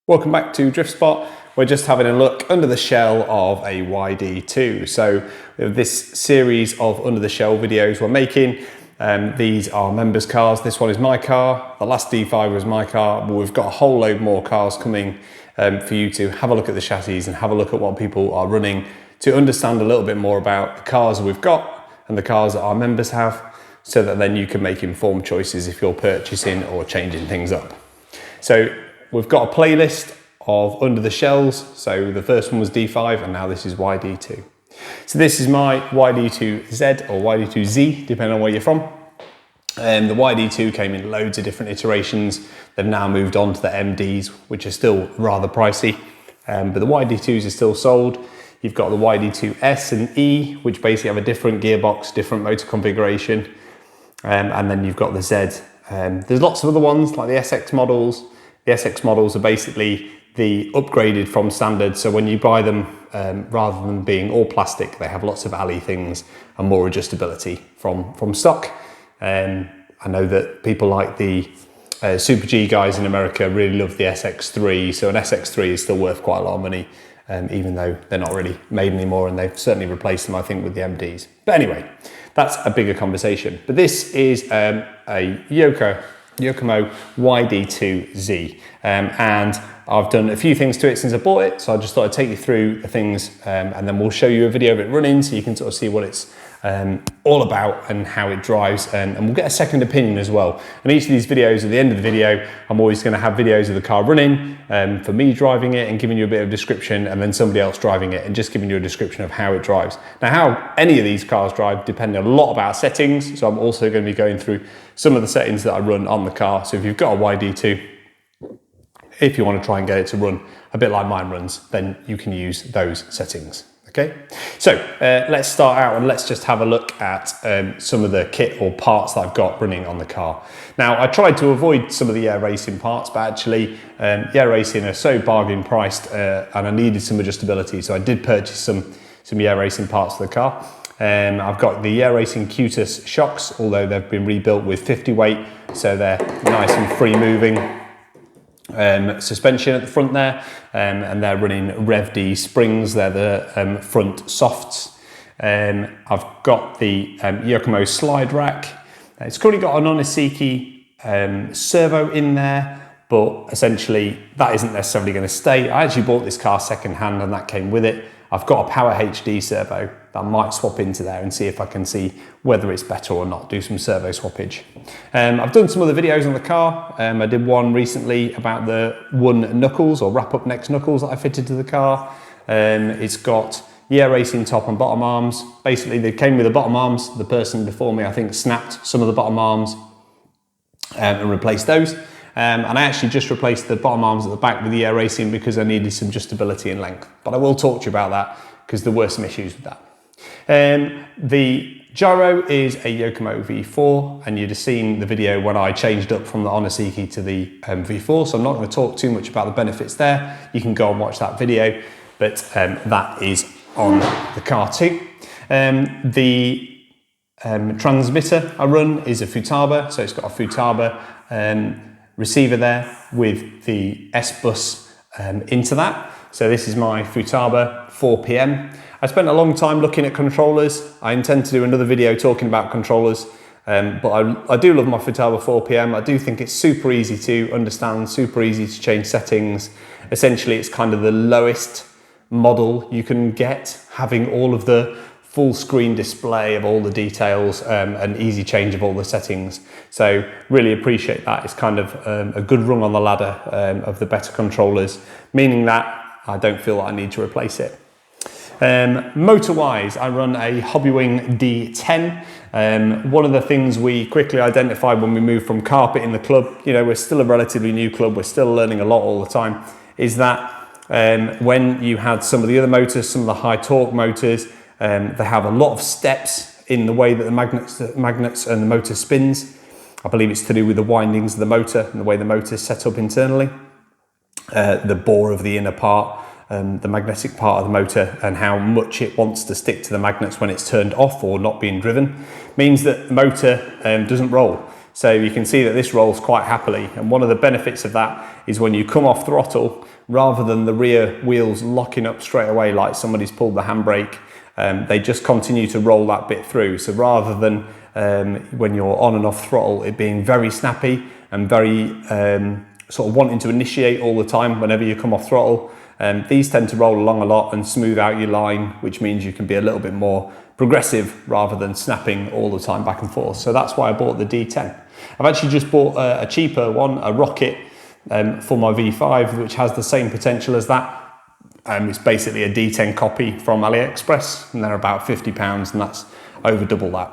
Welcome back to DriftSpot. We're just having a look under the shell of a Yd2. So we have this series of under the shell videos we're making. These are members' cars. This one is my car. The last D5 was my car, but we've got a whole load more cars coming for you to have a look at the chassis and have a look at what people are running to understand a little bit more about the cars we've got and the cars that our members have, so that then you can make informed choices if you're purchasing or changing things up. So we've got a playlist of under the shells. So the first one was D5 and now this is Yd2. So this is my Yd2z or Yd2z, depending on where you're from. The Yd2 came in loads of different iterations. They've now moved on to the MDs, which are still rather pricey, but the Yd2s are still sold. You've got the Yd2S and E, which basically have a different gearbox, different motor configuration. And then you've got the Z. There's lots of other ones like the SX models. The SX models are basically the upgraded from standard. So when you buy them, rather than being all plastic, they have lots of alley things and more adjustability from stock. I know that people like the Super G guys in America really love the SX3. So an SX3 is still worth quite a lot of money, even though they're not really made anymore, and they've certainly replaced them, I think, with the MDs. But anyway, that's a bigger conversation. But this is a Yokomo Yd2z, and I've done a few things to it since I bought it, so I just thought I'd take you through the things, and then we'll show you a video of it running so you can sort of see what it's all about and how it drives, and we'll get a second opinion as well. And each of these videos, at the end of the video, I'm always going to have videos of the car running, for me driving it and giving you a bit of description, and then somebody else driving it and just giving you a description of how it drives. Now, how any of these cars drive depends a lot about settings, so I'm also going to be going through some of the settings that I run on the car. So if you've got a Yd2, if you want to try and get it to run a bit like mine runs, then you can use those settings. Okay, so let's start out and let's just have a look at some of the kit or parts that I've got running on the car. Now, I tried to avoid some of the air racing parts, but actually air racing are so bargain priced, and I needed some adjustability, so I did purchase some air racing parts for the car. I've got the air racing QUTUS shocks, although they've been rebuilt with 50 weight, so they're nice and free moving. Suspension at the front there, and they're running ReveD springs. They're the front softs. I've got the Yokomo slide rack. It's currently got an Onisiki Servo in there, but essentially that isn't necessarily going to stay. I actually bought this car second hand and that came with it. I've got a power HD servo that I might swap into there and see if I can see whether it's better or not, do some servo swappage. I've done some other videos on the car. I did one recently about the one knuckles or wrap up next knuckles that I fitted to the car. It's got the air racing top and bottom arms. Basically, they came with the bottom arms. The person before me, I think, snapped some of the bottom arms and replaced those. And I actually just replaced the bottom arms at the back with the air racing because I needed some adjustability and length. But I will talk to you about that because there were some issues with that. The gyro is a Yokomo V4, and you'd have seen the video when I changed up from the Onisiki to the V4, so I'm not going to talk too much about the benefits there. You can go and watch that video, but that is on the car too. The transmitter I run is a Futaba, so it's got a Futaba receiver there with the S-Bus into that. So this is my Futaba 4PM. I spent a long time looking at controllers. I intend to do another video talking about controllers, but I do love my Futaba 4PM. I do think it's super easy to understand, super easy to change settings. Essentially, it's kind of the lowest model you can get, having all of the full screen display of all the details and easy change of all the settings. So really appreciate that. It's kind of a good rung on the ladder of the better controllers, meaning that I don't feel that I need to replace it. Motor-wise, I run a Hobbywing D10. One of the things we quickly identified when we moved from carpet in the club, you know, we're still a relatively new club, we're still learning a lot all the time, is that when you had some of the other motors, some of the high torque motors, they have a lot of steps in the way that the magnets and the motor spins. I believe it's to do with the windings of the motor and the way the motor is set up internally. The bore of the inner part, the magnetic part of the motor, and how much it wants to stick to the magnets when it's turned off or not being driven, means that the motor doesn't roll. So you can see that this rolls quite happily. And one of the benefits of that is when you come off throttle, rather than the rear wheels locking up straight away like somebody's pulled the handbrake, they just continue to roll that bit through. So rather than when you're on and off throttle, it being very snappy and very sort of wanting to initiate all the time whenever you come off throttle, these tend to roll along a lot and smooth out your line, which means you can be a little bit more progressive rather than snapping all the time back and forth. So that's why I bought the D10. I've actually just bought a cheaper one, a Rocket, for my V5, which has the same potential as that. It's basically a D10 copy from AliExpress, and they're about £50, and that's over double that.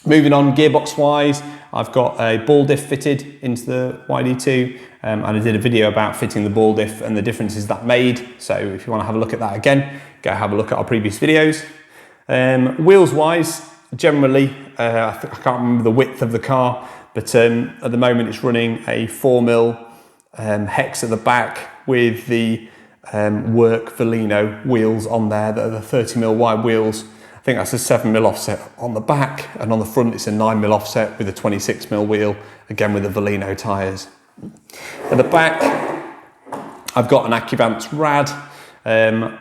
Moving on, gearbox wise, I've got a ball diff fitted into the Yd2, and I did a video about fitting the ball diff and the differences that made. So if you want to have a look at that again, go have a look at our previous videos. Wheels wise, generally, I can't remember the width of the car, but at the moment it's running a 4mm hex at the back with the work Valino wheels on there that are the 30mm wide wheels. I think that's a 7mm offset on the back, and on the front it's a 9mm offset with a 26mm wheel, again with the Valino tyres. At the back, I've got an Accuvance RAD. I'm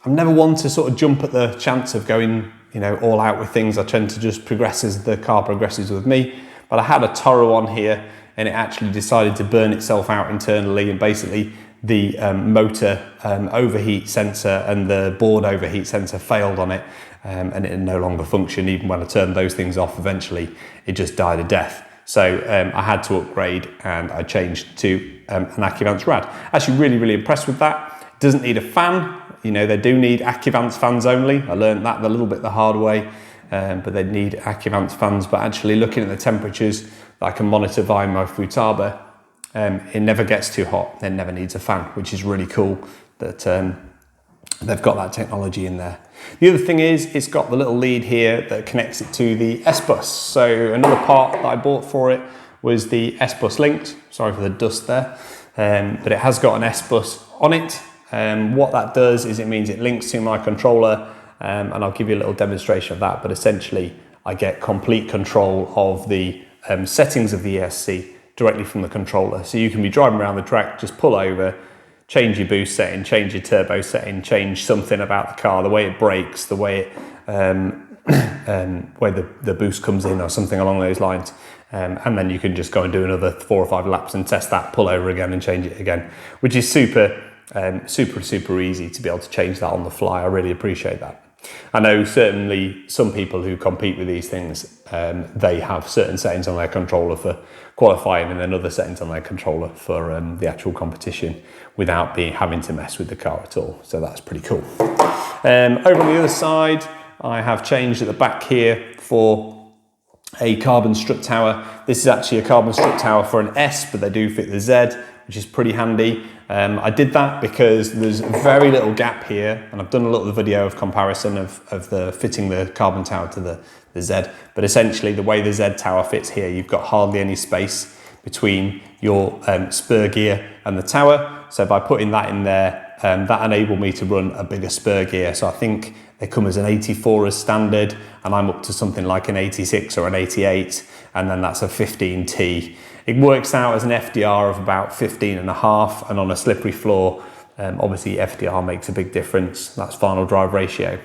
never one to sort of jump at the chance of going, you know, all out with things. I tend to just progress as the car progresses with me. But I had a Toro on here, and it actually decided to burn itself out internally, and basically the motor overheat sensor and the board overheat sensor failed on it, and it no longer functioned. Even when I turned those things off, eventually it just died a death. So I had to upgrade, and I changed to an Accuvance RAD. Actually really impressed with that. It doesn't need a fan. You know, they do need Accuvance fans only. I learned that a little bit the hard way, but they need Accuvance fans. But actually looking at the temperatures that I can monitor via my Futaba, it never gets too hot. It never needs a fan, which is really cool that they've got that technology in there. The other thing is, it's got the little lead here that connects it to the S-Bus. So another part that I bought for it was the S-Bus linked. Sorry for the dust there. But it has got an S-Bus on it. What that does is it means it links to my controller, and I'll give you a little demonstration of that. But essentially, I get complete control of the settings of the ESC directly from the controller. So you can be driving around the track, just pull over, change your boost setting, change your turbo setting, change something about the car, the way it brakes, the way it, where the boost comes in or something along those lines. And then you can just go and do another 4 or 5 laps and test that, pull over again and change it again, which is super easy to be able to change that on the fly. I really appreciate that. I know certainly some people who compete with these things, they have certain settings on their controller for qualifying and then other settings on their controller for the actual competition without having to mess with the car at all. So that's pretty cool. Over on the other side, I have changed at the back here for a carbon strut tower. This is actually a carbon strut tower for an S, but they do fit the Z, which is pretty handy. I did that because there's very little gap here, and I've done a little video of comparison of the fitting the carbon tower to the Z, but essentially the way the Z tower fits here, you've got hardly any space between your spur gear and the tower. So by putting that in there, that enabled me to run a bigger spur gear. So I think they come as an 84 as standard, and I'm up to something like an 86 or an 88, and then that's a 15T. It works out as an FDR of about 15.5, and on a slippery floor, obviously FDR makes a big difference. That's final drive ratio.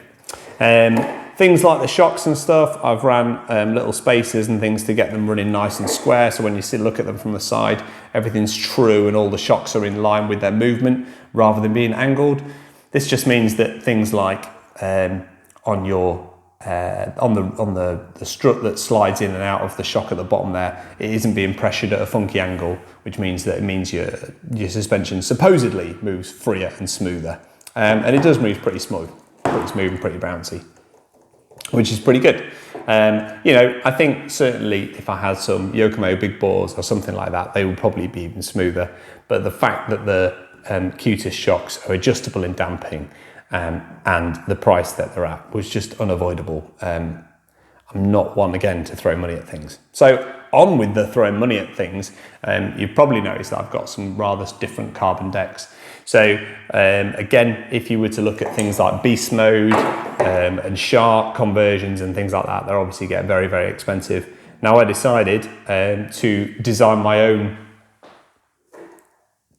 Things like the shocks and stuff, I've ran little spacers and things to get them running nice and square, so when you look at them from the side, everything's true and all the shocks are in line with their movement rather than being angled. This just means that things like on the strut that slides in and out of the shock at the bottom there, it isn't being pressured at a funky angle, which means that your suspension supposedly moves freer and smoother, and it does move pretty smooth and pretty bouncy, which is pretty good. You know, I think certainly if I had some Yokomo Big bores or something like that, they would probably be even smoother. But the fact that the QUTUS shocks are adjustable in damping, and the price that they're at was just unavoidable. I'm not one, again, to throw money at things. So on with the throwing money at things, you've probably noticed that I've got some rather different carbon decks. So again, if you were to look at things like Beastmode and Shark conversions and things like that, they're obviously get very, very expensive. Now I decided to design my own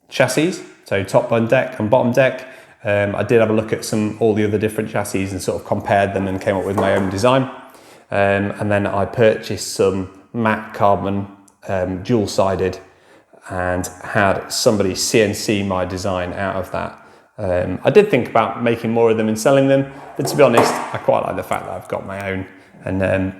chassis, so top deck and bottom deck. I did have a look at all the other different chassis and sort of compared them and came up with my own design. And then I purchased some matte carbon dual-sided and had somebody CNC my design out of that. I did think about making more of them and selling them, but to be honest, I quite like the fact that I've got my own.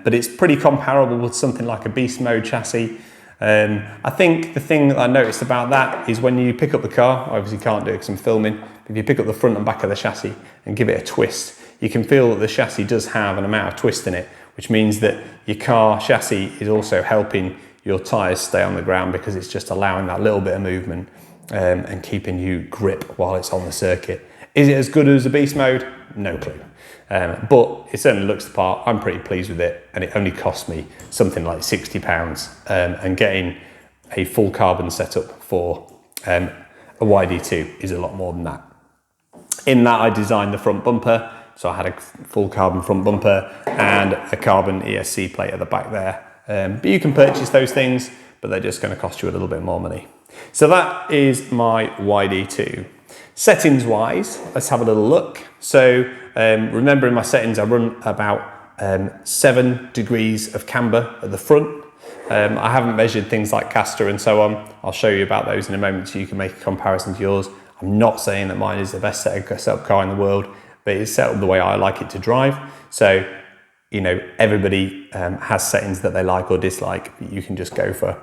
But it's pretty comparable with something like a Beastmode chassis. I think the thing that I noticed about that is when you pick up the car, I obviously can't do it because I'm filming, but if you pick up the front and back of the chassis and give it a twist, you can feel that the chassis does have an amount of twist in it, which means that your car chassis is also helping your tyres stay on the ground because it's just allowing that little bit of movement and keeping you grip while it's on the circuit. Is it as good as a Beastmode? No clue. But it certainly looks the part. I'm pretty pleased with it, and it only cost me something like £60. And getting a full carbon setup for a Yd2 is a lot more than that. In that, I designed the front bumper, so I had a full carbon front bumper and a carbon ESC plate at the back there. But you can purchase those things, but they're just going to cost you a little bit more money. So that is my Yd2. Settings wise, let's have a little look. So remember in my settings, I run about 7 degrees of camber at the front. I haven't measured things like caster and so on. I'll show you about those in a moment so you can make a comparison to yours. I'm not saying that mine is the best setup car in the world, but it's set up the way I like it to drive. So, you know, everybody has settings that they like or dislike. You can just go for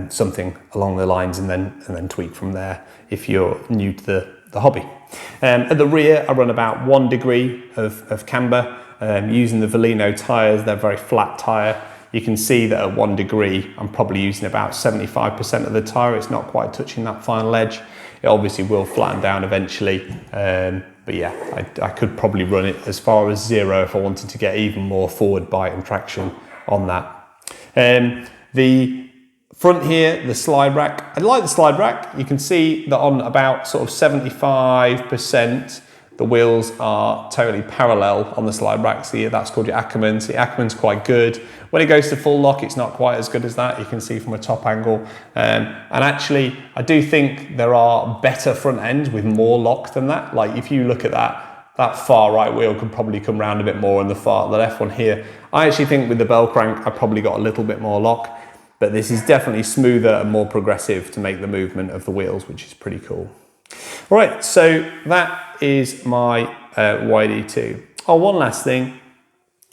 something along the lines and then tweak from there if you're new to the hobby. At the rear, I run about 1 degree of camber using the Valino tyres. They're very flat tyre. You can see that at 1 degree, I'm probably using about 75% of the tyre. It's not quite touching that final edge. It obviously will flatten down eventually. But yeah, I could probably run it as far as 0 if I wanted to get even more forward bite and traction on that. The front here, the slide rack. I like the slide rack. You can see that on about sort of 75%, the wheels are totally parallel on the slide rack. So that's called your Accuvance. The Accuvance's quite good. When it goes to full lock, it's not quite as good as that. You can see from a top angle. And actually, I do think there are better front ends with more lock than that. Like if you look at that far right wheel could probably come round a bit more, and the left one here. I actually think with the bell crank, I probably got a little bit more lock. But this is definitely smoother and more progressive to make the movement of the wheels, which is pretty cool. All right, so that is my Yd2. Oh, one last thing.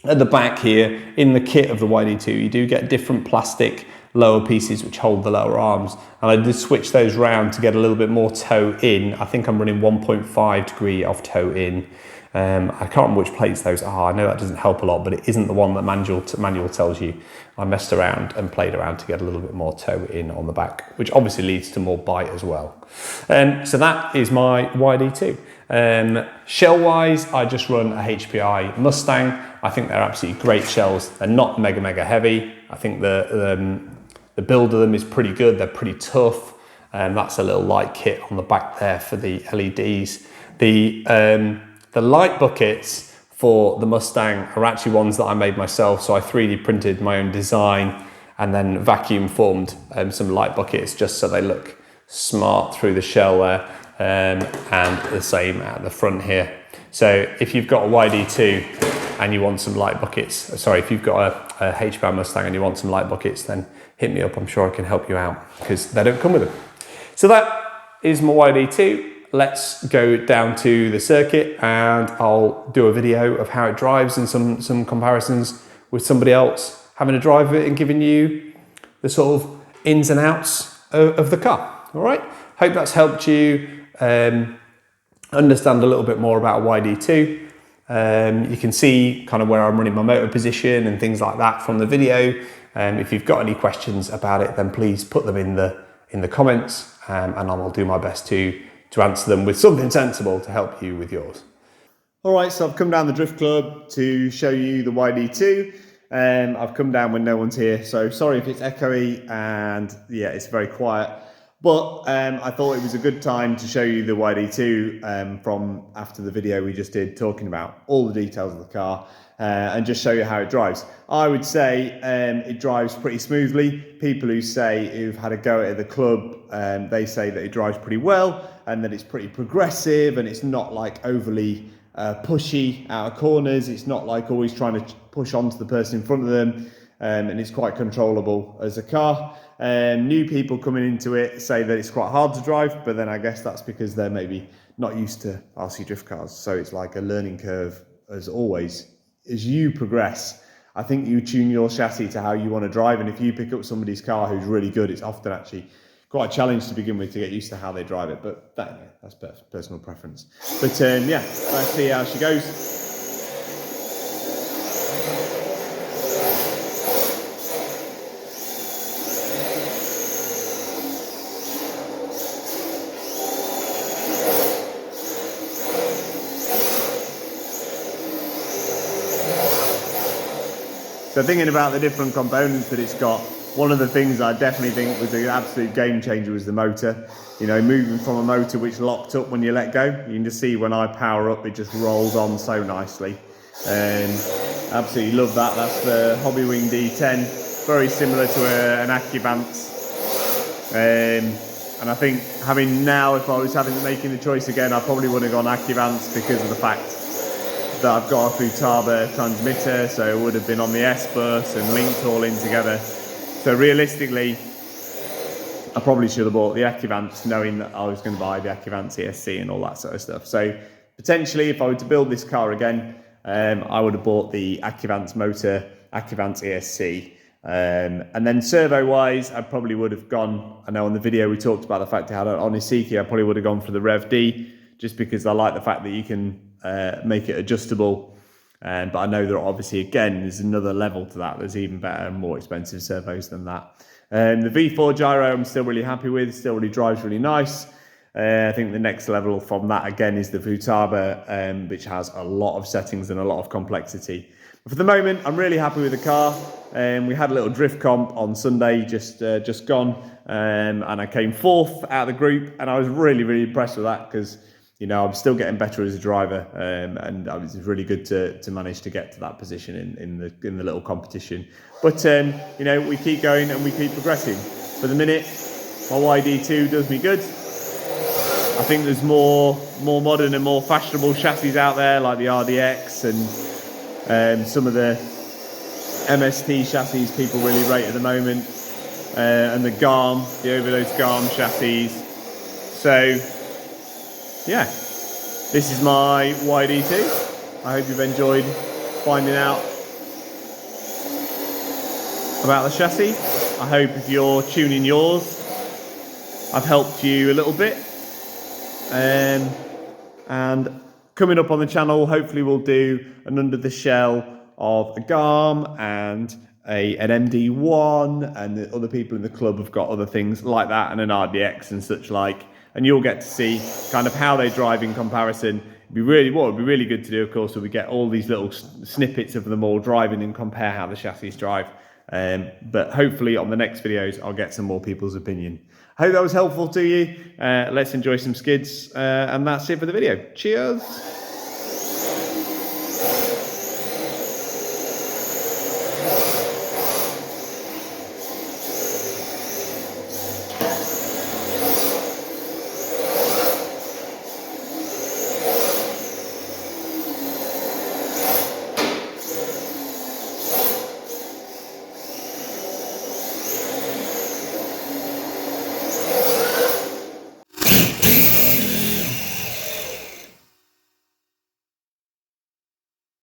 At the back here, in the kit of the Yd2, you do get different plastic lower pieces which hold the lower arms. And I did switch those round to get a little bit more toe in. I think I'm running 1.5 degree of toe in. I can't remember which plates those are. I know that doesn't help a lot, but it isn't the one that manual tells you. I messed around and played around to get a little bit more toe in on the back, which obviously leads to more bite as well. So that is my Yd2. Shell-wise, I just run a Hpi Mustang. I think they're absolutely great shells. They're not mega heavy. I think the build of them is pretty good. They're pretty tough. That's a little light kit on the back there for the LEDs. The light buckets for the Mustang are actually ones that I made myself. So I 3D printed my own design and then vacuum formed some light buckets just so they look smart through the shell there. And the same at the front here. So if you've got a Yd2 and you want some light buckets, sorry, if you've got a Hpi Mustang and you want some light buckets, then hit me up. I'm sure I can help you out because they don't come with them. So that is my Yd2. Let's go down to the circuit and I'll do a video of how it drives and some comparisons with somebody else having a drive of it and giving you the sort of ins and outs of the car. All right, hope that's helped you understand a little bit more about Yd2. You can see kind of where I'm running my motor position and things like that from the video. If you've got any questions about it, then please put them in the comments and I'll do my best to answer them with something sensible to help you with yours. All right, so I've come down the Drift Club to show you the Yd2. I've come down when no one's here, so sorry if it's echoey and yeah, it's very quiet. But I thought it was a good time to show you the Yd2 from after the video we just did, talking about all the details of the car and just show you how it drives. I would say it drives pretty smoothly. People who've had a go at the club, they say that it drives pretty well and that it's pretty progressive and it's not like overly pushy out of corners. It's not like always trying to push onto the person in front of them, and it's quite controllable as a car. New people coming into it say that it's quite hard to drive, but then I guess that's because they're maybe not used to RC drift cars. So it's like a learning curve as always. As you progress, I think you tune your chassis to how you want to drive. And if you pick up somebody's car who's really good, it's often actually quite a challenge to begin with to get used to how they drive it. But that's personal preference. But yeah, let's see how she goes. So thinking about the different components that it's got, one of the things I definitely think was an absolute game changer was the motor. You know, moving from a motor which locked up when you let go, you can just see when I power up, it just rolls on so nicely. And absolutely love that. That's the Hobby Wing D10, very similar to an Accuvance. And I think if I was making the choice again, I probably would have gone Accuvance because of the fact that I've got a Futaba transmitter, so it would have been on the S-Bus and linked all in together. So realistically, I probably should have bought the Accuvance, knowing that I was going to buy the Accuvance ESC and all that sort of stuff. So potentially, if I were to build this car again, I would have bought the Accuvance motor, Accuvance ESC. And then servo-wise, I probably would have gone, I know on the video we talked about the fact it had an Onisiki, I probably would have gone for the ReveD, just because I like the fact that you can make it adjustable, but I know that obviously again there's another level to that. There's even better and more expensive servos than that. The V4 Gyro I'm still really happy with, still really drives really nice. I think the next level from that again is the Futaba, which has a lot of settings and a lot of complexity. But for the moment I'm really happy with the car. We had a little drift comp on Sunday just gone, and I came 4th out of the group, and I was really impressed with that because, you know, I'm still getting better as a driver, and it was really good to manage to get to that position in the little competition. But you know, we keep going and we keep progressing. For the minute, my Yd2 does me good. I think there's more modern and more fashionable chassis out there, like the RDX and some of the MST chassis people really rate at the moment, and the overdose GARM chassis. So yeah, this is my Yd2. I hope you've enjoyed finding out about the chassis. I hope if you're tuning yours, I've helped you a little bit. And coming up on the channel, hopefully we'll do an under the shell of a GARM and an MD1, and the other people in the club have got other things like that, and an RDX and such like. And you'll get to see kind of how they drive in comparison. What would be really good to do, of course, would we get all these little snippets of them all driving and compare how the chassis drive. But hopefully on the next videos, I'll get some more people's opinion. I hope that was helpful to you. Let's enjoy some skids, and that's it for the video. Cheers.